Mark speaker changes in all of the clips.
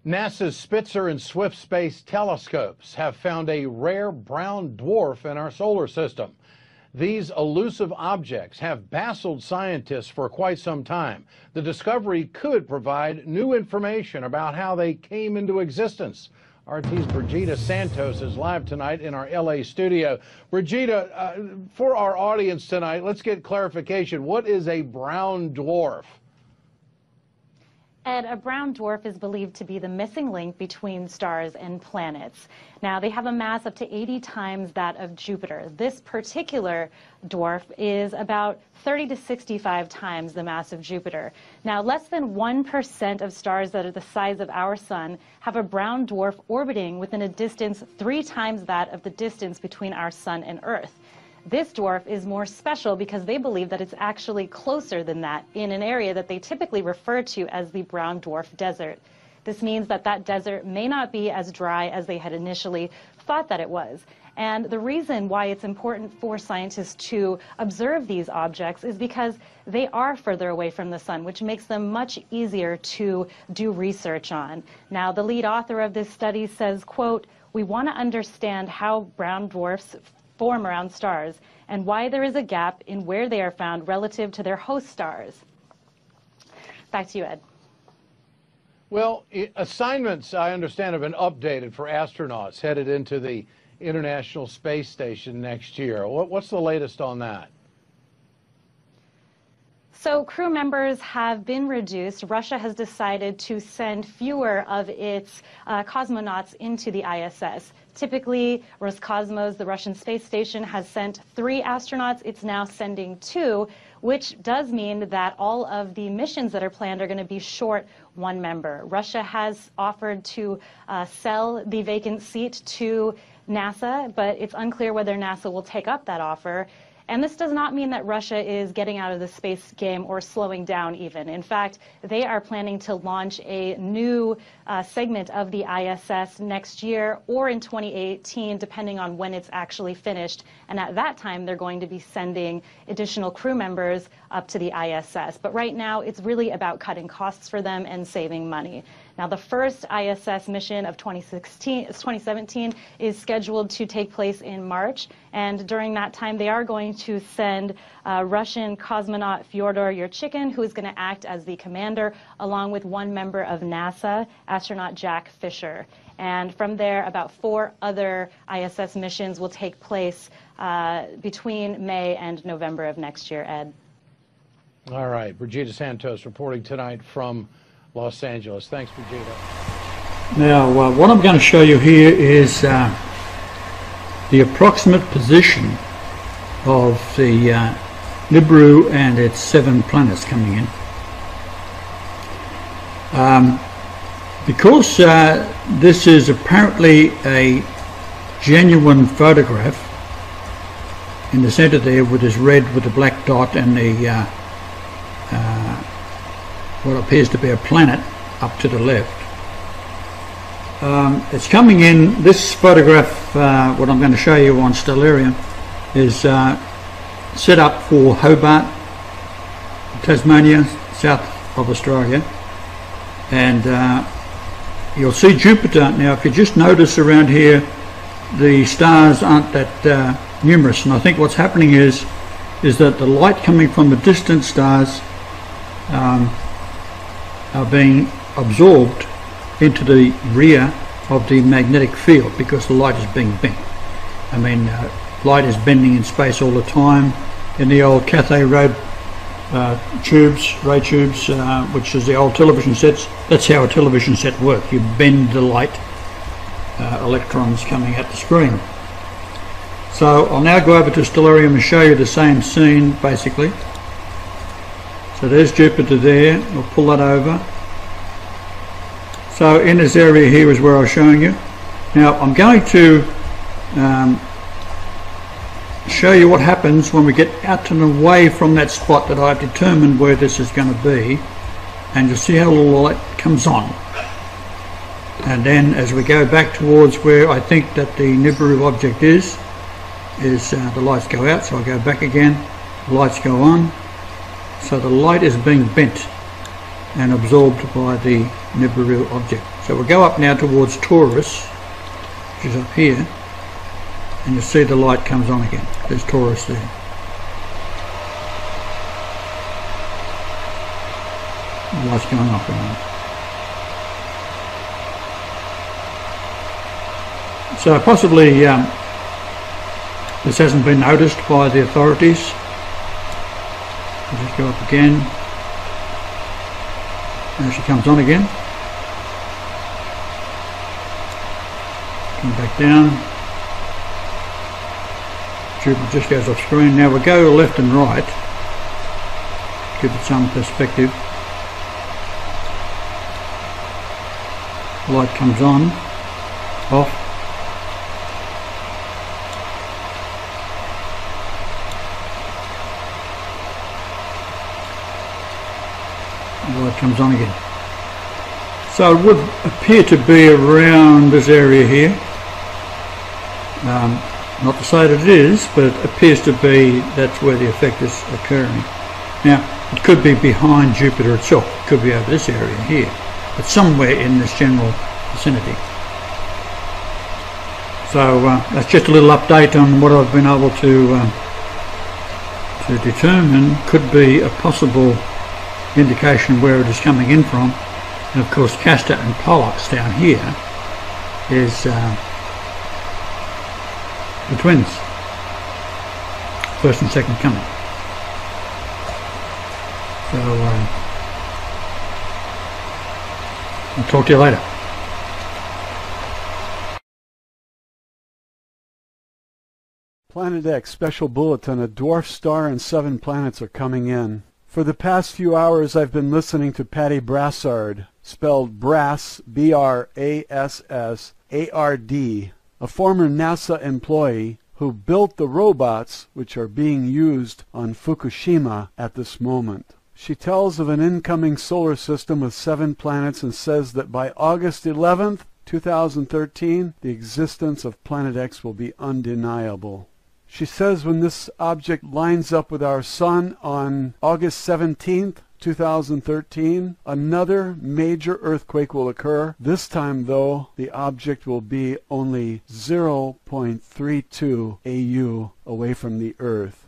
Speaker 1: NASA's Spitzer and Swift space telescopes have found a rare brown dwarf in our solar system. These elusive objects have baffled scientists for quite some time. The discovery could provide new information about how they came into existence. RT's Brigida Santos is live tonight in our LA studio. Brigida, for our audience tonight, let's get clarification. What is a brown dwarf?
Speaker 2: Ed, a brown dwarf is believed to be the missing link between stars and planets. Now, they have a mass up to 80 times that of Jupiter. This particular dwarf is about 30 to 65 times the mass of Jupiter. Now, less than 1% of stars that are the size of our sun have a brown dwarf orbiting within a distance 3 times that of the distance between our sun and Earth. This dwarf is more special because they believe that it's actually closer than that in an area that they typically refer to as the brown dwarf desert. This means that that desert may not be as dry as they had initially thought that it was. And the reason why it's important for scientists to observe these objects is because they are further away from the sun, which makes them much easier to do research on. Now, the lead author of this study says, quote, "We want to understand how brown dwarfs form around stars and why there is a gap in where they are found relative to their host stars." Back to you, Ed.
Speaker 1: Well, assignments, I understand, have been updated for astronauts headed into the International Space Station next year. What's the latest on that?
Speaker 2: So crew members have been reduced. Russia has decided to send fewer of its cosmonauts into the ISS. Typically, Roscosmos, the Russian space station, has sent 3 astronauts. It's now sending 2, which does mean that all of the missions that are planned are going to be short 1 member. Russia has offered to sell the vacant seat to NASA, but it's unclear whether NASA will take up that offer. And this does not mean that Russia is getting out of the space game or slowing down even. In fact, they are planning to launch a new segment of the ISS next year or in 2018, depending on when it's actually finished. And at that time, they're going to be sending additional crew members up to the ISS. But right now, it's really about cutting costs for them and saving money. Now, the first ISS mission of 2017 is scheduled to take place in March, and during that time, they are going to send Russian cosmonaut Fyodor Yurchikhin, who is going to act as the commander, along with 1 member of NASA, astronaut Jack Fisher. And from there, about 4 other ISS missions will take place between May and November of next year, Ed.
Speaker 1: All right, Brigida Santos reporting tonight from Los Angeles. Thanks, Brigida.
Speaker 3: Now, what I'm going to show you here is the approximate position of the Nibiru and its 7 planets coming in. Because this is apparently a genuine photograph, in the center there with this red with the black dot and the what appears to be a planet up to the left. It's coming in, this photograph, what I'm going to show you on Stellarium, is set up for Hobart, Tasmania, south of Australia. And you'll see Jupiter. Now, if you just notice around here, the stars aren't that numerous. And I think what's happening is that the light coming from the distant stars are being absorbed into the rear of the magnetic field because the light is being bent. I mean, light is bending in space all the time. In the old cathode ray tubes, which is the old television sets, that's how a television set works. You bend the light, electrons coming at the screen. So I'll now go over to Stellarium and show you the same scene, basically. So there's Jupiter there. We'll pull that over. So in this area here is where I was showing you. Now I'm going to show you what happens when we get out and away from that spot that I've determined where this is going to be, and you'll see how the light comes on. And then as we go back towards where I think that the Nibiru object is the lights go out, so I'll go back again, the lights go on. So the light is being bent and absorbed by the Nibiru object. So we'll go up now towards Taurus, which is up here, and you'll see the light comes on again. There's Taurus there. The light's going off again. So possibly this hasn't been noticed by the authorities. I'll just go up again. There she comes on again. Come back down. Jupiter just goes off screen. Now we'll go left and right. Give it some perspective. Light comes on, off. Light comes on again. So it would appear to be around this area here. Not to say that it is, but it appears to be that's where the effect is occurring. Now, it could be behind Jupiter itself. It could be over this area here, but somewhere in this general vicinity. So that's just a little update on what I've been able to determine could be a possible indication where it is coming in from. And of course Castor and Pollux down here is the twins, first and second coming. So I'll talk to you later.
Speaker 4: Planet X special bulletin. A dwarf star and 7 planets are coming in. For the past few hours I've been listening to Patty Brassard, spelled Brass, B-R-A-S-S-A-R-D, a former NASA employee who built the robots which are being used on Fukushima at this moment. She tells of an incoming solar system with 7 planets and says that by August 11th, 2013, the existence of Planet X will be undeniable. She says when this object lines up with our Sun on August 17th, 2013, another major earthquake will occur. This time, though, the object will be only 0.32 AU away from the Earth.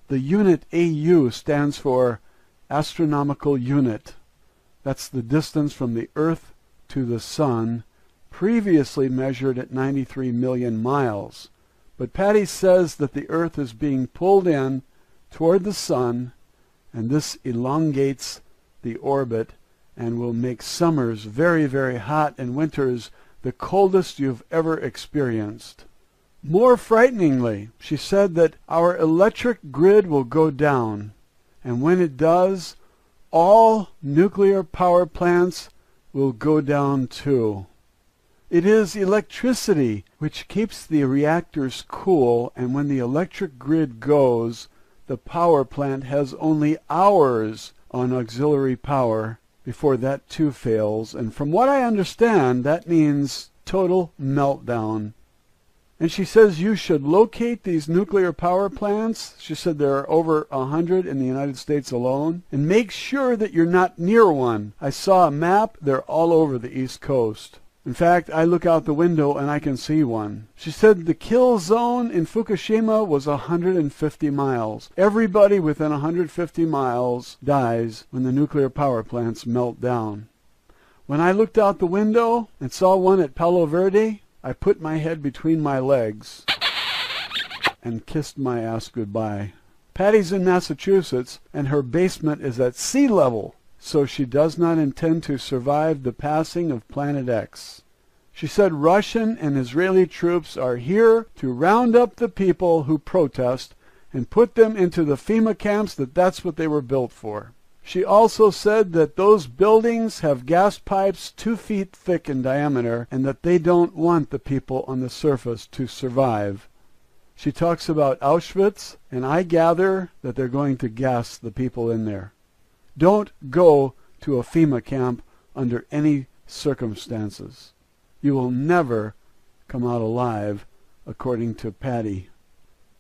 Speaker 4: The unit AU stands for astronomical unit. That's the distance from the Earth to the Sun, previously measured at 93 million miles. But Patty says that the Earth is being pulled in toward the Sun, and this elongates the orbit and will make summers very, very hot and winters the coldest you've ever experienced. More frighteningly, she said that our electric grid will go down, and when it does, all nuclear power plants will go down too. It is electricity which keeps the reactors cool, and when the electric grid goes, the power plant has only hours on auxiliary power before that too fails, and from what I understand, that means total meltdown. And she says you should locate these nuclear power plants. She said there are over 100 in the United States alone, and make sure that you're not near one. I saw a map. They're all over the East Coast. In fact, I look out the window and I can see one. She said the kill zone in Fukushima was 150 miles. Everybody within 150 miles dies when the nuclear power plants melt down. When I looked out the window and saw one at Palo Verde, I put my head between my legs and kissed my ass goodbye. Patty's in Massachusetts and her basement is at sea level, so she does not intend to survive the passing of Planet X. She said Russian and Israeli troops are here to round up the people who protest and put them into the FEMA camps, that's what they were built for. She also said that those buildings have gas pipes 2 feet thick in diameter and that they don't want the people on the surface to survive. She talks about Auschwitz, and I gather that they're going to gas the people in there. Don't go to a FEMA camp under any circumstances. You will never come out alive, according to Patty.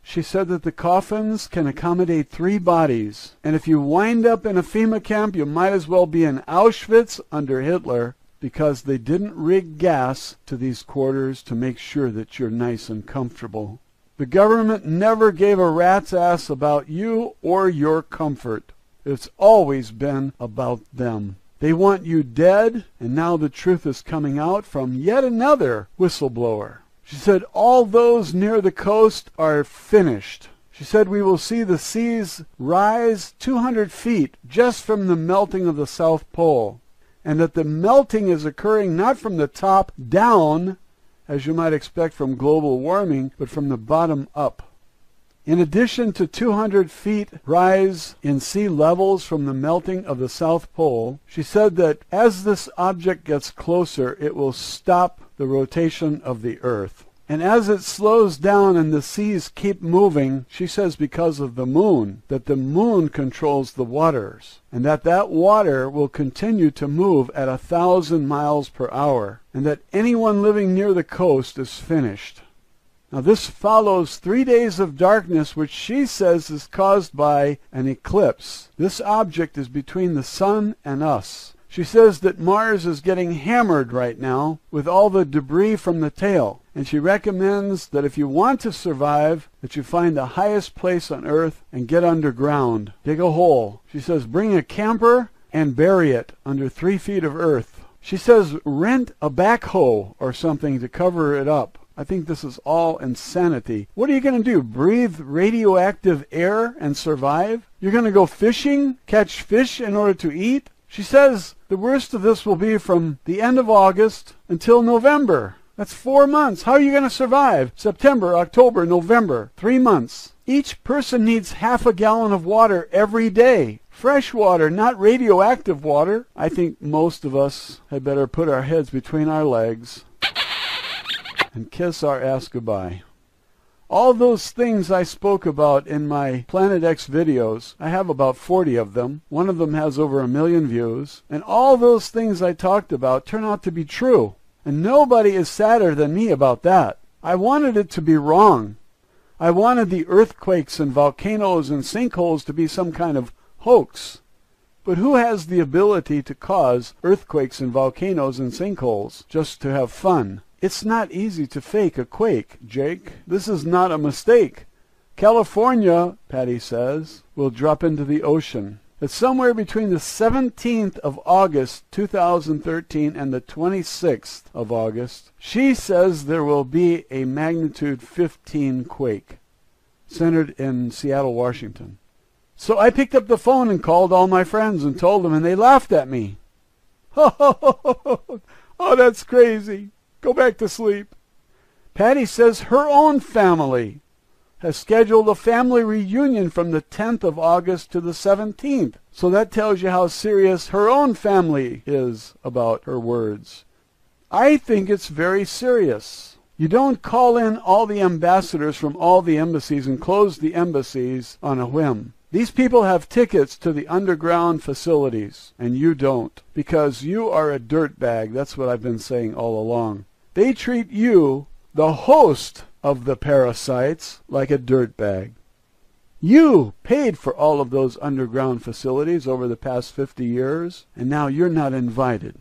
Speaker 4: She said that the coffins can accommodate 3 bodies, and if you wind up in a FEMA camp, you might as well be in Auschwitz under Hitler. because they didn't rig gas to these quarters to make sure that you're nice and comfortable. The government never gave a rat's ass about you or your comfort. It's always been about them. They want you dead, and now the truth is coming out from yet another whistleblower. She said all those near the coast are finished. She said we will see the seas rise 200 feet just from the melting of the South Pole, and that the melting is occurring not from the top down, as you might expect from global warming, but from the bottom up. In addition to 200 feet rise in sea levels from the melting of the South Pole, she said that as this object gets closer, it will stop the rotation of the Earth. And as it slows down and the seas keep moving, she says because of the moon, that the moon controls the waters, and that water will continue to move at 1,000 miles per hour, and that anyone living near the coast is finished. Now this follows 3 days of darkness, which she says is caused by an eclipse. This object is between the sun and us. She says that Mars is getting hammered right now with all the debris from the tail, and she recommends that if you want to survive, that you find the highest place on Earth and get underground. Dig a hole. She says bring a camper and bury it under 3 feet of earth. She says rent a backhoe or something to cover it up. I think this is all insanity. What are you going to do? Breathe radioactive air and survive? You're going to go fishing, catch fish in order to eat? She says the worst of this will be from the end of August until November. That's 4 months. How are you going to survive? September, October, November. 3 months. Each person needs half a gallon of water every day. Fresh water, not radioactive water. I think most of us had better put our heads between our legs and kiss our ass goodbye. All those things I spoke about in my Planet X videos, I have about 40 of them. One of them has over 1 million views. And all those things I talked about turn out to be true. And nobody is sadder than me about that. I wanted it to be wrong. I wanted the earthquakes and volcanoes and sinkholes to be some kind of hoax. But who has the ability to cause earthquakes and volcanoes and sinkholes just to have fun? It's not easy to fake a quake, Jake. This is not a mistake. California, Patty says, will drop into the ocean. It's somewhere between the 17th of August, 2013, and the 26th of August. She says there will be a magnitude 15 quake, centered in Seattle, Washington. So I picked up the phone and called all my friends and told them, and they laughed at me. Oh, that's crazy. Go back to sleep. Patty says her own family has scheduled a family reunion from the 10th of August to the 17th. So that tells you how serious her own family is about her words. I think it's very serious. You don't call in all the ambassadors from all the embassies and close the embassies on a whim. These people have tickets to the underground facilities, and you don't, because you are a dirtbag. That's what I've been saying all along. They treat you, the host of the parasites, like a dirtbag. You paid for all of those underground facilities over the past 50 years, and now you're not invited.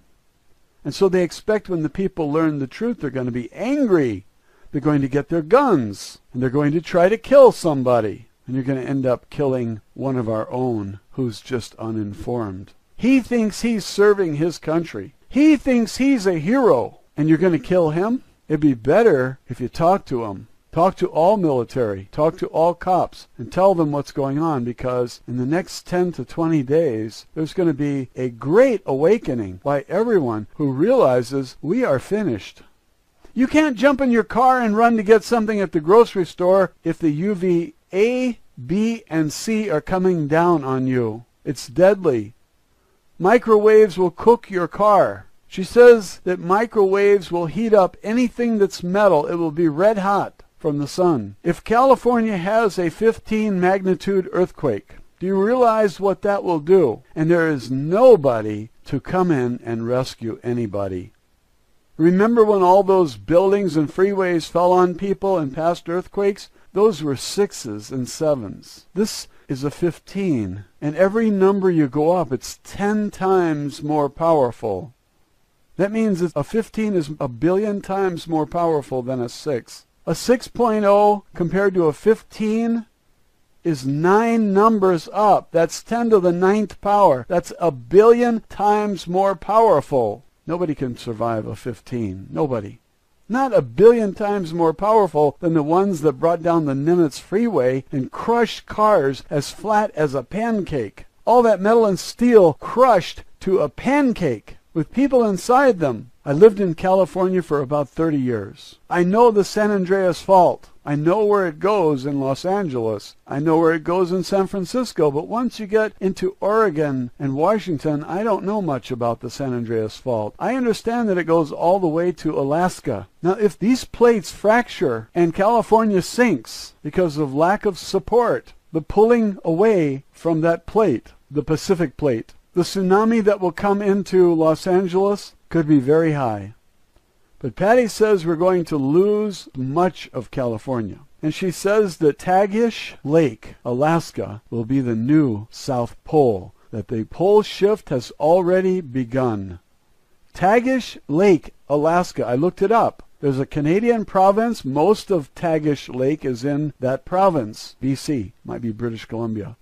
Speaker 4: And so they expect when the people learn the truth, they're going to be angry. They're going to get their guns, and they're going to try to kill somebody. And you're going to end up killing one of our own who's just uninformed. He thinks he's serving his country. He thinks he's a hero. And you're going to kill him? It'd be better if you talk to him. Talk to all military. Talk to all cops. And tell them what's going on, because in the next 10 to 20 days, there's going to be a great awakening by everyone who realizes we are finished. You can't jump in your car and run to get something at the grocery store if the UV A, B, and C are coming down on you. It's deadly. Microwaves will cook your car. She says that microwaves will heat up anything that's metal. It will be red hot from the sun. If California has a 15 magnitude earthquake, do you realize what that will do? And there is nobody to come in and rescue anybody. Remember when all those buildings and freeways fell on people in past earthquakes? Those were 6s and 7s. This is a 15. And every number you go up, it's 10 times more powerful. That means a 15 is a billion times more powerful than a 6. A 6.0 compared to a 15 is 9 numbers up. That's 10 to the 9th power. That's a billion times more powerful. Nobody can survive a 15. Nobody. Not a billion times more powerful than the ones that brought down the Nimitz freeway and crushed cars as flat as a pancake. All that metal and steel crushed to a pancake with people inside them. I lived in California for about 30 years. I know the San Andreas Fault. I know where it goes in Los Angeles. I know where it goes in San Francisco. But once you get into Oregon and Washington, I don't know much about the San Andreas Fault. I understand that it goes all the way to Alaska. Now, if these plates fracture and California sinks because of lack of support, the pulling away from that plate, the Pacific plate, the tsunami that will come into Los Angeles could be very high. But Patty says we're going to lose much of California. And she says that Tagish Lake, Alaska, will be the new South Pole, that the pole shift has already begun. Tagish Lake, Alaska, I looked it up. There's a Canadian province. Most of Tagish Lake is in that province. BC, might be British Columbia.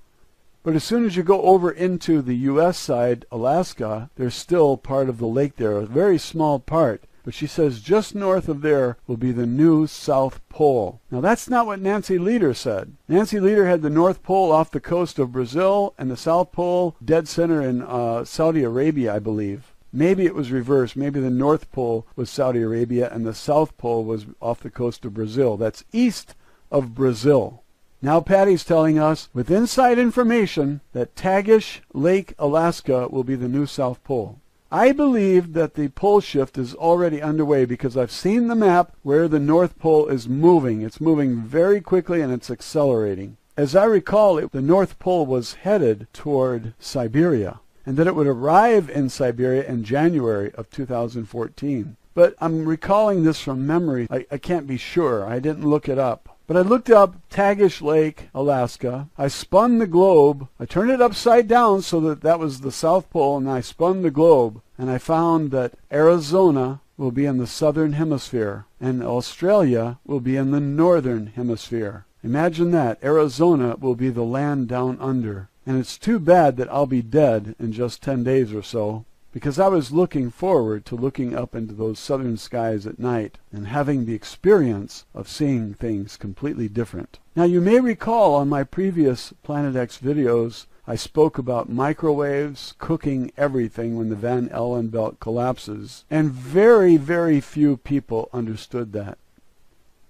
Speaker 4: But as soon as you go over into the U.S. side, Alaska, there's still part of the lake there, a very small part. But she says just north of there will be the new South Pole. Now that's not what Nancy Lieder said. Nancy Lieder had the North Pole off the coast of Brazil and the South Pole dead center in Saudi Arabia, I believe. Maybe it was reversed. Maybe the North Pole was Saudi Arabia and the South Pole was off the coast of Brazil. That's east of Brazil. Now Patty's telling us, with inside information, that Tagish Lake, Alaska will be the new South Pole. I believe that the pole shift is already underway because I've seen the map where the North Pole is moving. It's moving very quickly and it's accelerating. As I recall, the North Pole was headed toward Siberia, and that it would arrive in Siberia in January of 2014. But I'm recalling this from memory. I can't be sure. I didn't look it up. But I looked up Tagish Lake, Alaska. I spun the globe. I turned it upside down so that that was the South Pole, and I spun the globe. And I found that Arizona will be in the southern hemisphere, and Australia will be in the northern hemisphere. Imagine that. Arizona will be the land down under. And it's too bad that I'll be dead in just 10 days or so, because I was looking forward to looking up into those southern skies at night and having the experience of seeing things completely different. Now you may recall on my previous Planet X videos I spoke about microwaves cooking everything when the Van Allen belt collapses, and very, very few people understood that.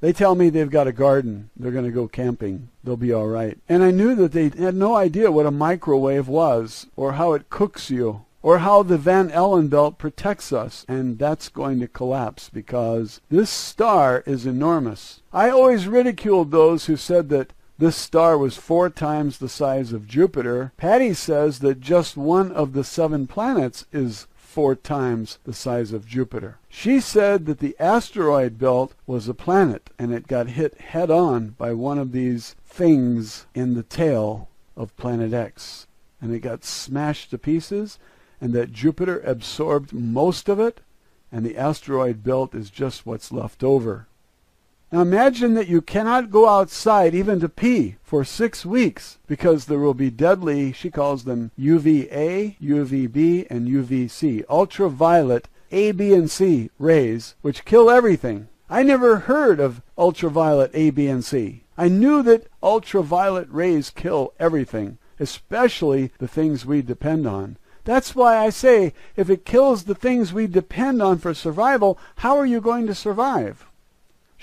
Speaker 4: They tell me they've got a garden, they're going to go camping, they'll be all right. And I knew that they had no idea what a microwave was, or how it cooks you, or how the Van Allen belt protects us, and that's going to collapse because this star is enormous. I always ridiculed those who said that this star was 4 times the size of Jupiter. Patty says that just one of the 7 planets is 4 times the size of Jupiter. She said that the asteroid belt was a planet, and it got hit head-on by one of these things in the tail of Planet X, and it got smashed to pieces, and that Jupiter absorbed most of it, and the asteroid belt is just what's left over. Now imagine that you cannot go outside even to pee for 6 weeks because there will be deadly, she calls them UVA, UVB, and UVC, ultraviolet A, B, and C rays, which kill everything. I never heard of ultraviolet A, B, and C. I knew that ultraviolet rays kill everything, especially the things we depend on. That's why I say, if it kills the things we depend on for survival, how are you going to survive?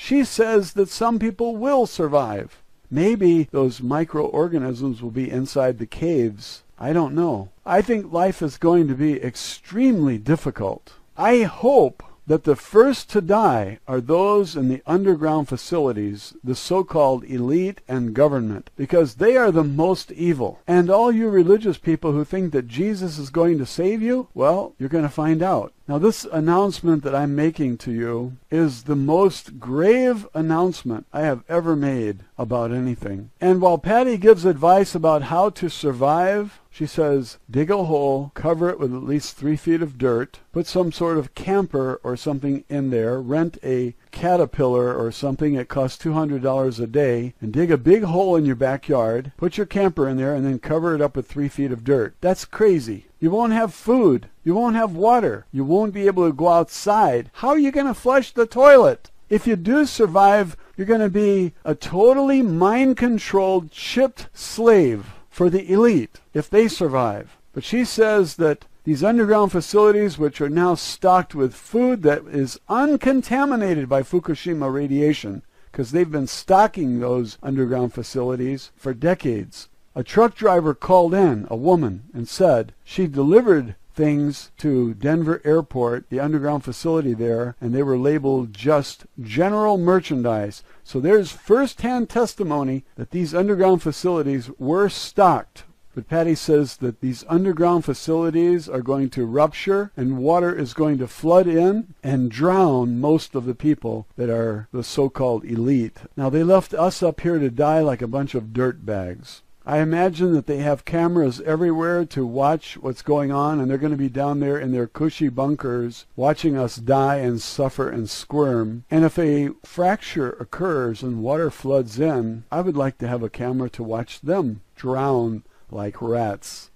Speaker 4: She says that some people will survive. Maybe those microorganisms will be inside the caves. I don't know. I think life is going to be extremely difficult. I hope that the first to die are those in the underground facilities, the so-called elite and government, because they are the most evil. And all you religious people who think that Jesus is going to save you, well, you're going to find out. Now this announcement that I'm making to you is the most grave announcement I have ever made about anything. And while Patty gives advice about how to survive, She says, dig a hole, cover it with at least 3 feet of dirt, put some sort of camper or something in there, rent a Caterpillar or something that costs $200 a day, and dig a big hole in your backyard, put your camper in there, and then cover it up with 3 feet of dirt. That's crazy. You won't have food. You won't have water. You won't be able to go outside. How are you going to flush the toilet? If you do survive, you're going to be a totally mind-controlled, chipped slave for the elite, if they survive. But she says that these underground facilities, which are now stocked with food that is uncontaminated by Fukushima radiation, because they've been stocking those underground facilities for decades. A truck driver called in, a woman, and said she delivered things to Denver Airport, the underground facility there, and they were labeled just general merchandise. So there's first-hand testimony that these underground facilities were stocked. But Patty says that these underground facilities are going to rupture and water is going to flood in and drown most of the people that are the so-called elite. Now, they left us up here to die like a bunch of dirt bags. I imagine that they have cameras everywhere to watch what's going on, and they're going to be down there in their cushy bunkers watching us die and suffer and squirm. And if a fracture occurs and water floods in, I would like to have a camera to watch them drown like rats.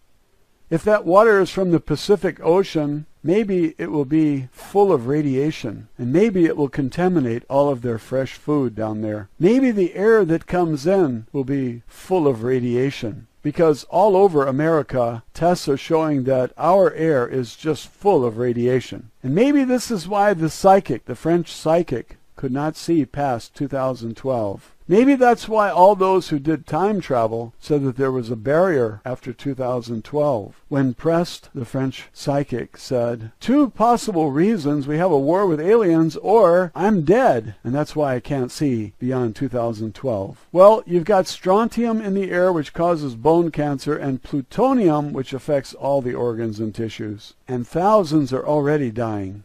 Speaker 4: If that water is from the Pacific Ocean, maybe it will be full of radiation, and maybe it will contaminate all of their fresh food down there. Maybe the air that comes in will be full of radiation, because all over America, tests are showing that our air is just full of radiation. And maybe this is why the psychic, the French psychic, could not see past 2012. Maybe that's why all those who did time travel said that there was a barrier after 2012. When pressed, the French psychic said, 2 possible reasons: we have a war with aliens, or I'm dead, and that's why I can't see beyond 2012. Well, you've got strontium in the air, which causes bone cancer, and plutonium, which affects all the organs and tissues. And thousands are already dying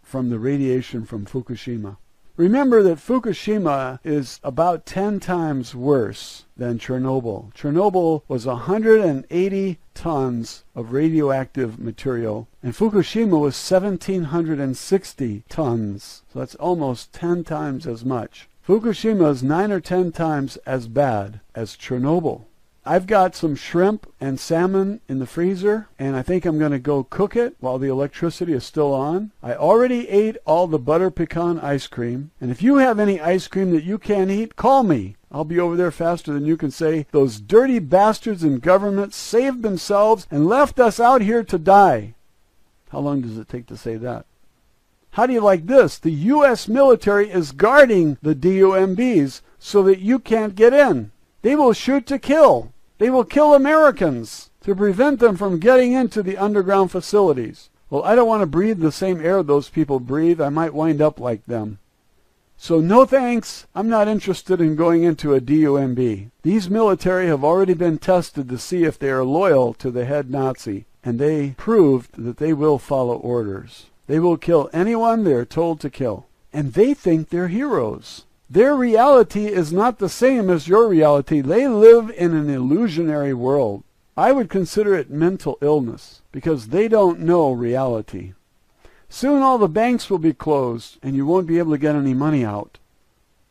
Speaker 4: from the radiation from Fukushima. Remember that Fukushima is about 10 times worse than Chernobyl. Chernobyl was 180 tons of radioactive material, and Fukushima was 1,760 tons. So that's almost 10 times as much. Fukushima is 9 or 10 times as bad as Chernobyl. I've got some shrimp and salmon in the freezer, and I think I'm going to go cook it while the electricity is still on. I already ate all the butter pecan ice cream, and if you have any ice cream that you can't eat, call me. I'll be over there faster than you can say, those dirty bastards in government saved themselves and left us out here to die. How long does it take to say that? How do you like this? The U.S. military is guarding the DUMBs so that you can't get in. They will shoot to kill. They will kill Americans to prevent them from getting into the underground facilities. Well, I don't want to breathe the same air those people breathe. I might wind up like them. So no thanks. I'm not interested in going into a DUMB. These military have already been tested to see if they are loyal to the head Nazi, and they proved that they will follow orders. They will kill anyone they are told to kill. And they think they're heroes. Their reality is not the same as your reality. They live in an illusionary world. I would consider it mental illness, because they don't know reality. Soon all the banks will be closed, and you won't be able to get any money out.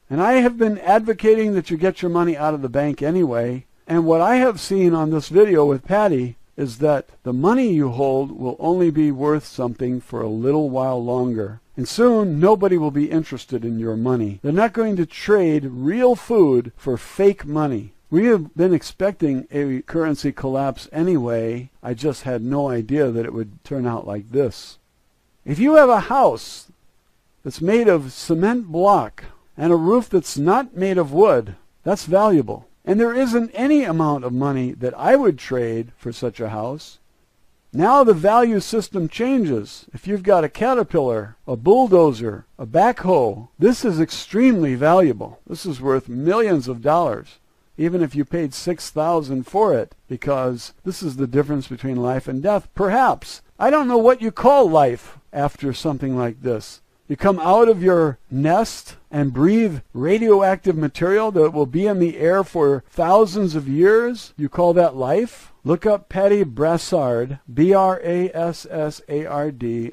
Speaker 4: And I have been advocating that you get your money out of the bank anyway, and what I have seen on this video with Patty is that the money you hold will only be worth something for a little while longer. And soon, nobody will be interested in your money. They're not going to trade real food for fake money. We have been expecting a currency collapse anyway. I just had no idea that it would turn out like this. If you have a house that's made of cement block and a roof that's not made of wood, that's valuable. And there isn't any amount of money that I would trade for such a house. Now the value system changes. If you've got a Caterpillar, a bulldozer, a backhoe, this is extremely valuable. This is worth millions of dollars, even if you paid $6,000 for it, because this is the difference between life and death. Perhaps. I don't know what you call life after something like this. You come out of your nest and breathe radioactive material that will be in the air for thousands of years. You call that life? Look up Patty Brassard, Brassard,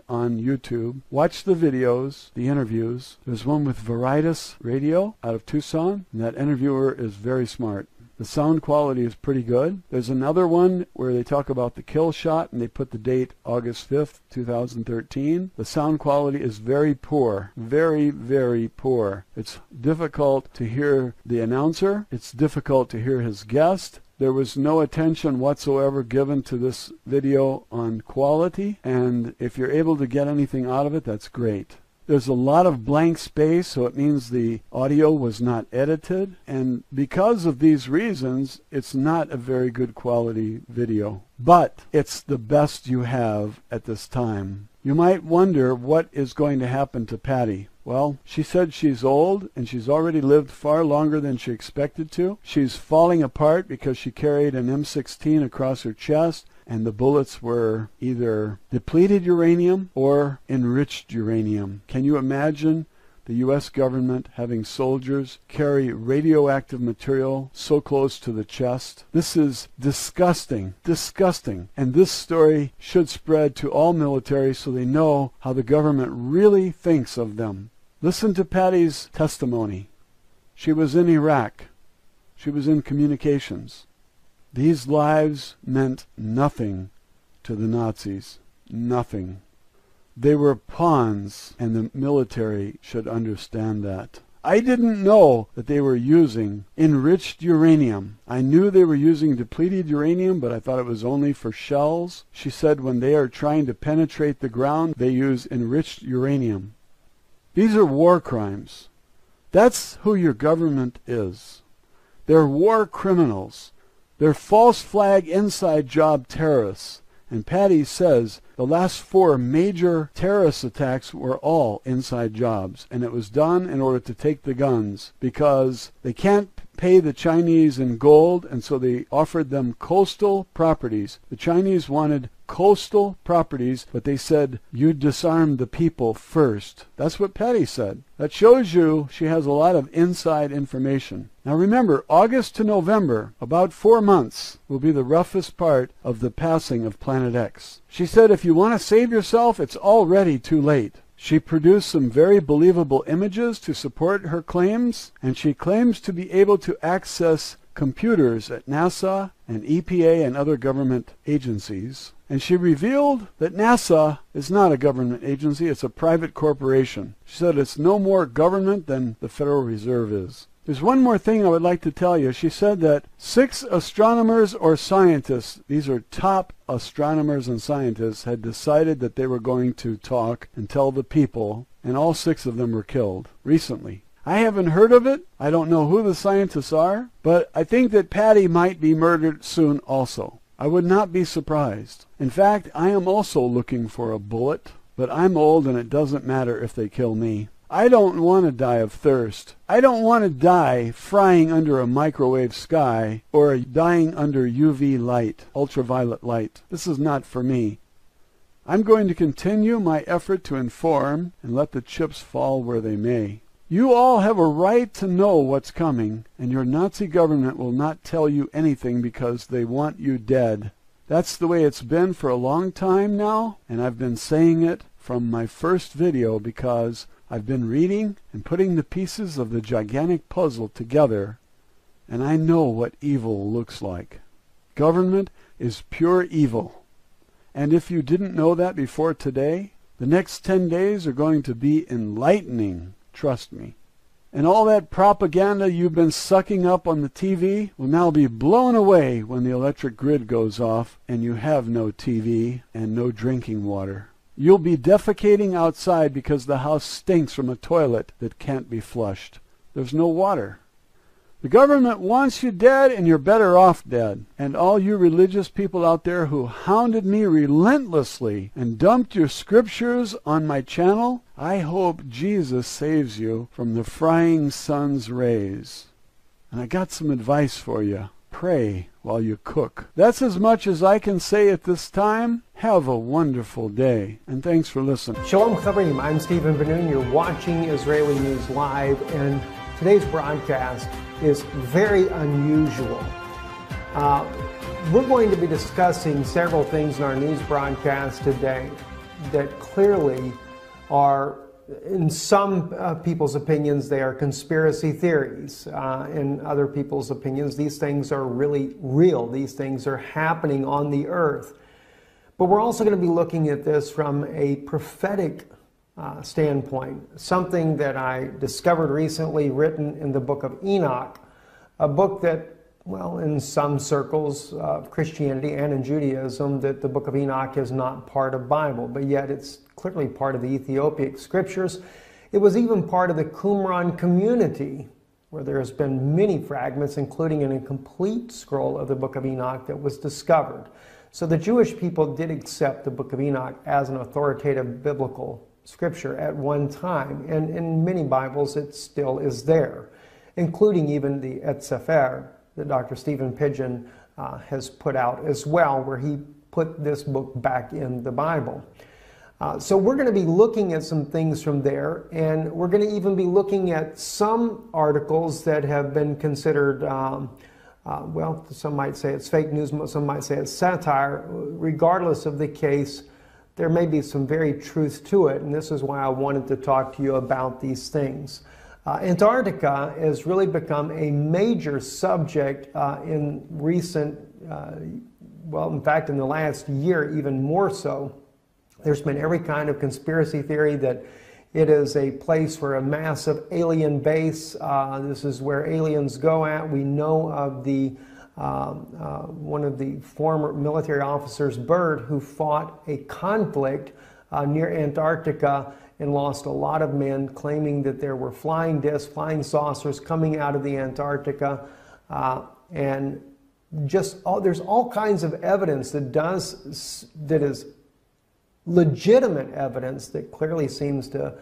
Speaker 4: on YouTube. Watch the videos, the interviews. There's one with Veritas Radio out of Tucson, and that interviewer is very smart. The sound quality is pretty good. There's another one where they talk about the kill shot, and they put the date August 5th, 2013. The sound quality is very poor. Very, very poor. It's difficult to hear the announcer. It's difficult to hear his guest. There was no attention whatsoever given to this video on quality, and if you're able to get anything out of it, that's great. There's a lot of blank space, so it means the audio was not edited, and because of these reasons, it's not a very good quality video. But it's the best you have at this time. You might wonder what is going to happen to Patty. Well, she said she's old, and she's already lived far longer than she expected to. She's falling apart because she carried an M16 across her chest, and the bullets were either depleted uranium or enriched uranium. Can you imagine the U.S. government having soldiers carry radioactive material so close to the chest? This is disgusting, disgusting. And this story should spread to all military so they know how the government really thinks of them. Listen to Patty's testimony. She was in Iraq. She was in communications. These lives meant nothing to the Nazis. Nothing. They were pawns, and the military should understand that. I didn't know that they were using enriched uranium. I knew they were using depleted uranium, but I thought it was only for shells. She said when they are trying to penetrate the ground, they use enriched uranium. These are war crimes. That's who your government is. They're war criminals. They're false flag inside job terrorists. And Patty says the last 4 major terrorist attacks were all inside jobs. And it was done in order to take the guns because they can't pay the Chinese in gold, and so they offered them coastal properties. The Chinese wanted coastal properties, but they said, you disarm the people first. That's what Patty said. That shows you she has a lot of inside information. Now remember, August to November, about 4 months, will be the roughest part of the passing of Planet X. She said if you want to save yourself, it's already too late. She produced some very believable images to support her claims, and she claims to be able to access computers at NASA and EPA and other government agencies. And she revealed that NASA is not a government agency, it's a private corporation. She said it's no more government than the Federal Reserve is. There's one more thing I would like to tell you. She said that 6 astronomers or scientists, these are top astronomers and scientists, had decided that they were going to talk and tell the people, and all 6 of them were killed recently. I haven't heard of it. I don't know who the scientists are, but I think that Patty might be murdered soon also. I would not be surprised. In fact, I am also looking for a bullet, but I'm old and it doesn't matter if they kill me. I don't want to die of thirst. I don't want to die frying under a microwave sky or dying under UV light, ultraviolet light. This is not for me. I'm going to continue my effort to inform and let the chips fall where they may. You all have a right to know what's coming, and your Nazi government will not tell you anything because they want you dead. That's the way it's been for a long time now, and I've been saying it from my first video because I've been reading and putting the pieces of the gigantic puzzle together, and I know what evil looks like. Government is pure evil. And if you didn't know that before today, the next 10 days are going to be enlightening. Trust me. And all that propaganda you've been sucking up on the TV will now be blown away when the electric grid goes off and you have no TV and no drinking water. You'll be defecating outside because the house stinks from a toilet that can't be flushed. There's no water. The government wants you dead, and you're better off dead. And all you religious people out there who hounded me relentlessly and dumped your scriptures on my channel, I hope Jesus saves you from the frying sun's rays. And I got some advice for you. Pray while you cook. That's as much as I can say at this time. Have a wonderful day, and thanks for listening.
Speaker 5: Shalom Chavrim, I'm Stephen Ben-Nun. You're watching Israeli News Live, and today's broadcast is very unusual. We're going to be discussing several things in our news broadcast today that clearly are, in some people's opinions, they are conspiracy theories. In other people's opinions, these things are really real. These things are happening on the earth. But we're also going to be looking at this from a prophetic standpoint, something that I discovered recently written in the book of Enoch, a book that, well, in some circles of Christianity and in Judaism, that the book of Enoch is not part of Bible, but yet it's clearly part of the Ethiopic scriptures. It was even part of the Qumran community, where there has been many fragments, including an incomplete scroll of the book of Enoch that was discovered. So the Jewish people did accept the book of Enoch as an authoritative biblical scripture at one time, and in many Bibles it still is there, including even the Et Sefer that Dr. Stephen Pidgeon has put out as well, where he put this book back in the Bible. So we're going to be looking at some things from there, and we're going to even be looking at some articles that have been considered, well, some might say it's fake news, some might say it's satire. Regardless of the case, there may be some very truth to it, and this is why I wanted to talk to you about these things. Antarctica has really become a major subject in recent, well, in fact, in the last year, even more so. There's been every kind of conspiracy theory that it is a place for a massive alien base. This is where aliens go at. We know of the one of the former military officers, Byrd, who fought a conflict near Antarctica and lost a lot of men, claiming that there were flying discs, flying saucers coming out of the Antarctica, and just there's all kinds of evidence that is legitimate evidence that clearly seems to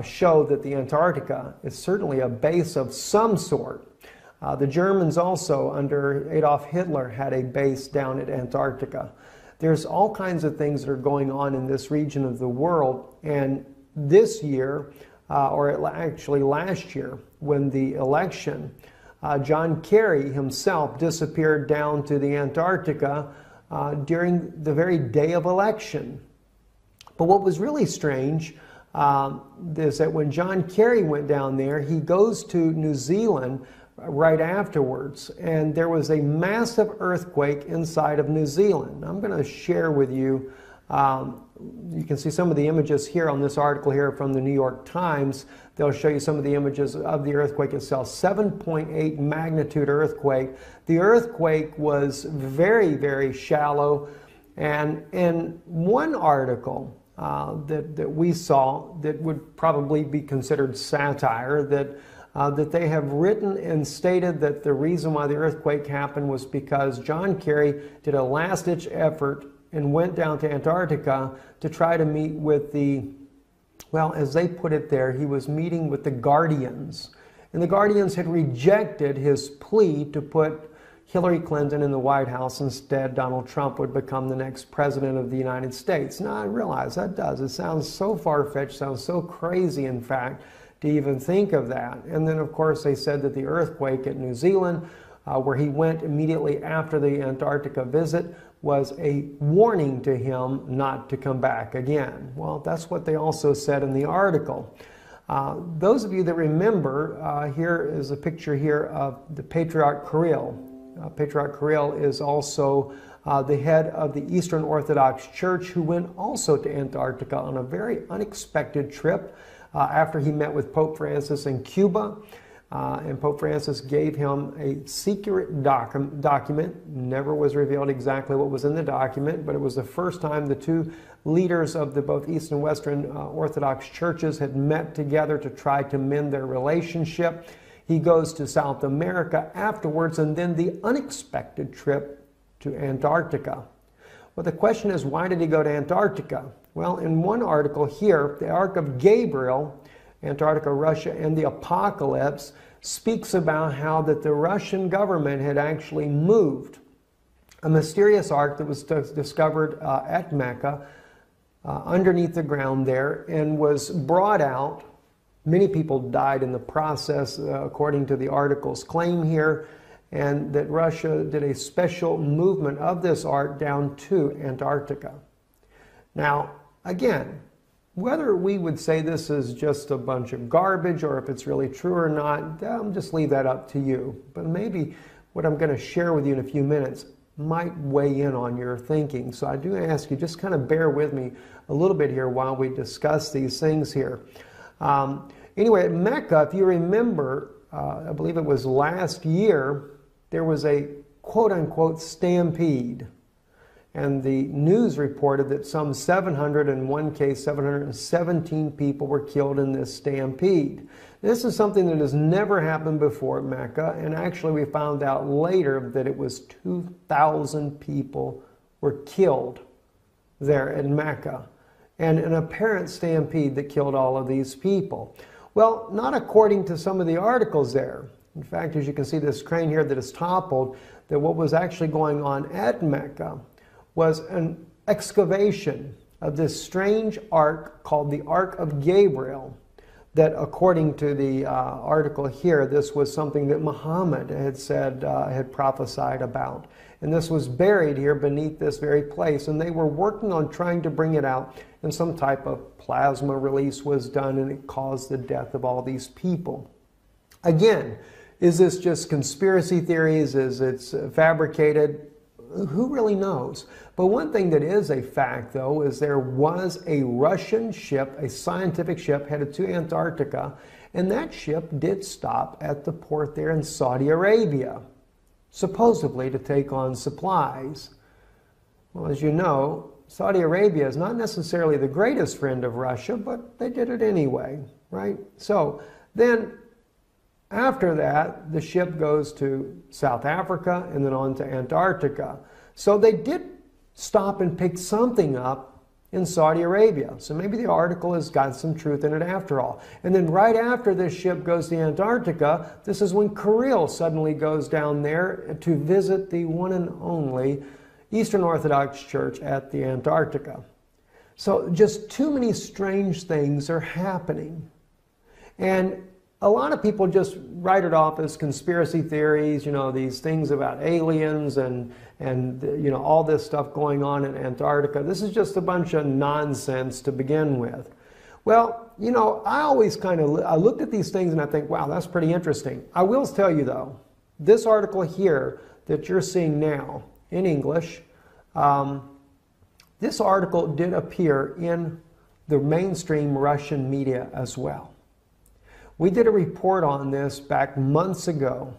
Speaker 5: show that the Antarctica is certainly a base of some sort. The Germans also, under Adolf Hitler, had a base down at Antarctica. There's all kinds of things that are going on in this region of the world, and this year, or actually last year, when the election, John Kerry himself disappeared down to the Antarctica during the very day of election. But what was really strange is that when John Kerry went down there, he goes to New Zealand right afterwards, and there was a massive earthquake inside of New Zealand. I'm going to share with you, you can see some of the images here on this article here from the New York Times. They'll show you some of the images of the earthquake itself. 7.8 magnitude earthquake. The earthquake was very, very shallow, and in one article that we saw that would probably be considered satire, that they have written and stated that the reason why the earthquake happened was because John Kerry did a last-ditch effort and went down to Antarctica to try to meet with the, well, as they put it there, he was meeting with the Guardians. And the Guardians had rejected his plea to put Hillary Clinton in the White House. Instead, Donald Trump would become the next president of the United States. Now, I realize that it sounds so far-fetched, sounds so crazy, in fact, to even think of that. And then, of course, they said that the earthquake at New Zealand, where he went immediately after the Antarctica visit, was a warning to him not to come back again. Well, that's what they also said in the article. Those of you that remember, here is a picture here of the Patriarch Kirill. Patriarch Kirill is also the head of the Eastern Orthodox Church, who went also to Antarctica on a very unexpected trip after he met with Pope Francis in Cuba. And Pope Francis gave him a secret document. Never was revealed exactly what was in the document, but it was the first time the two leaders of the both East and Western Orthodox churches had met together to try to mend their relationship. He goes to South America afterwards, and then the unexpected trip to Antarctica. Well, the question is, why did he go to Antarctica? Well, in one article here, the Ark of Gabriel, Antarctica, Russia, and the Apocalypse, speaks about how that the Russian government had actually moved a mysterious ark that was discovered at Mecca underneath the ground there and was brought out. Many people died in the process, according to the article's claim here. and that Russia did a special movement of this ark down to Antarctica. Now, again, whether we would say this is just a bunch of garbage or if it's really true or not, I'll just leave that up to you. But maybe what I'm going to share with you in a few minutes might weigh in on your thinking. So I do ask you, just kind of bear with me a little bit here while we discuss these things here. Anyway, at Mecca, if you remember, I believe it was last year, there was a quote-unquote stampede. And the news reported that some 717 people were killed in this stampede. This is something that has never happened before at Mecca, and actually we found out later that it was 2,000 people were killed there in Mecca, and an apparent stampede that killed all of these people. Well, not according to some of the articles there. In fact, as you can see this crane here that is toppled, that what was actually going on at Mecca was an excavation of this strange ark called the Ark of Gabriel, that according to the article here, this was something that Muhammad had said, had prophesied about. And this was buried here beneath this very place, and they were working on trying to bring it out, and some type of plasma release was done, and it caused the death of all these people. Again, is this just conspiracy theories? Is it fabricated? Who really knows? But one thing that is a fact, though, is there was a Russian ship, a scientific ship, headed to Antarctica, and that ship did stop at the port there in Saudi Arabia, supposedly to take on supplies. Well, as you know, Saudi Arabia is not necessarily the greatest friend of Russia, but they did it anyway, right? So then, after that, the ship goes to South Africa and then on to Antarctica. So they did stop and pick something up in Saudi Arabia. So maybe the article has got some truth in it after all. And then right after this ship goes to Antarctica, this is when Kirill suddenly goes down there to visit the one and only Eastern Orthodox Church at the Antarctica. So just too many strange things are happening. And a lot of people just write it off as conspiracy theories, you know, these things about aliens and you know, all this stuff going on in Antarctica. This is just a bunch of nonsense to begin with. Well, you know, I always I looked at these things and I think, wow, that's pretty interesting. I will tell you though, this article here that you're seeing now in English, this article did appear in the mainstream Russian media as well. We did a report on this back months ago,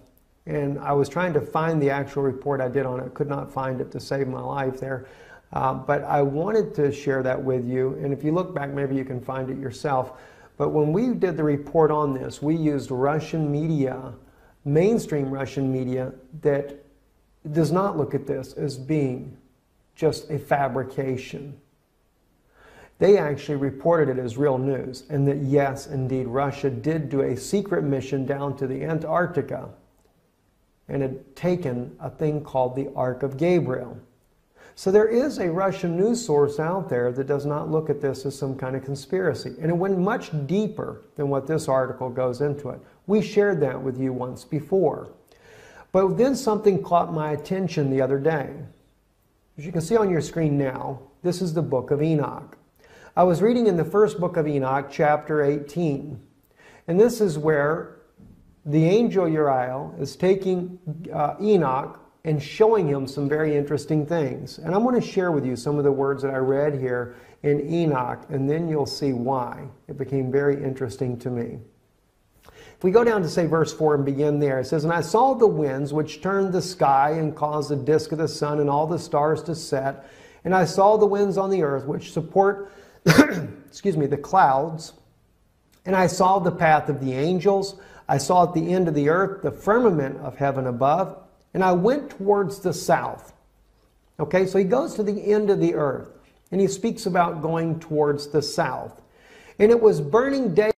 Speaker 5: and I was trying to find the actual report I did on it. Could not find it to save my life there. But I wanted to share that with you, and if you look back, maybe you can find it yourself. But when we did the report on this, we used Russian media, mainstream Russian media, that does not look at this as being just a fabrication. They actually reported it as real news, and that yes, indeed, Russia did do a secret mission down to the Antarctica and had taken a thing called the Ark of Gabriel. So there is a Russian news source out there that does not look at this as some kind of conspiracy. And it went much deeper than what this article goes into it. We shared that with you once before. But then something caught my attention the other day. As you can see on your screen now, this is the book of Enoch. I was reading in the first book of Enoch, chapter 18. And this is where the angel Uriel is taking Enoch and showing him some very interesting things. And I'm going to share with you some of the words that I read here in Enoch, and then you'll see why it became very interesting to me. If we go down to, say, verse 4 and begin there, it says, "And I saw the winds which turned the sky and caused the disk of the sun and all the stars to set. And I saw the winds on the earth which support excuse me, the clouds. And I saw the path of the angels. I saw at the end of the earth the firmament of heaven above. And I went towards the south." Okay, so he goes to the end of the earth. And he speaks about going towards the south. "And it was burning day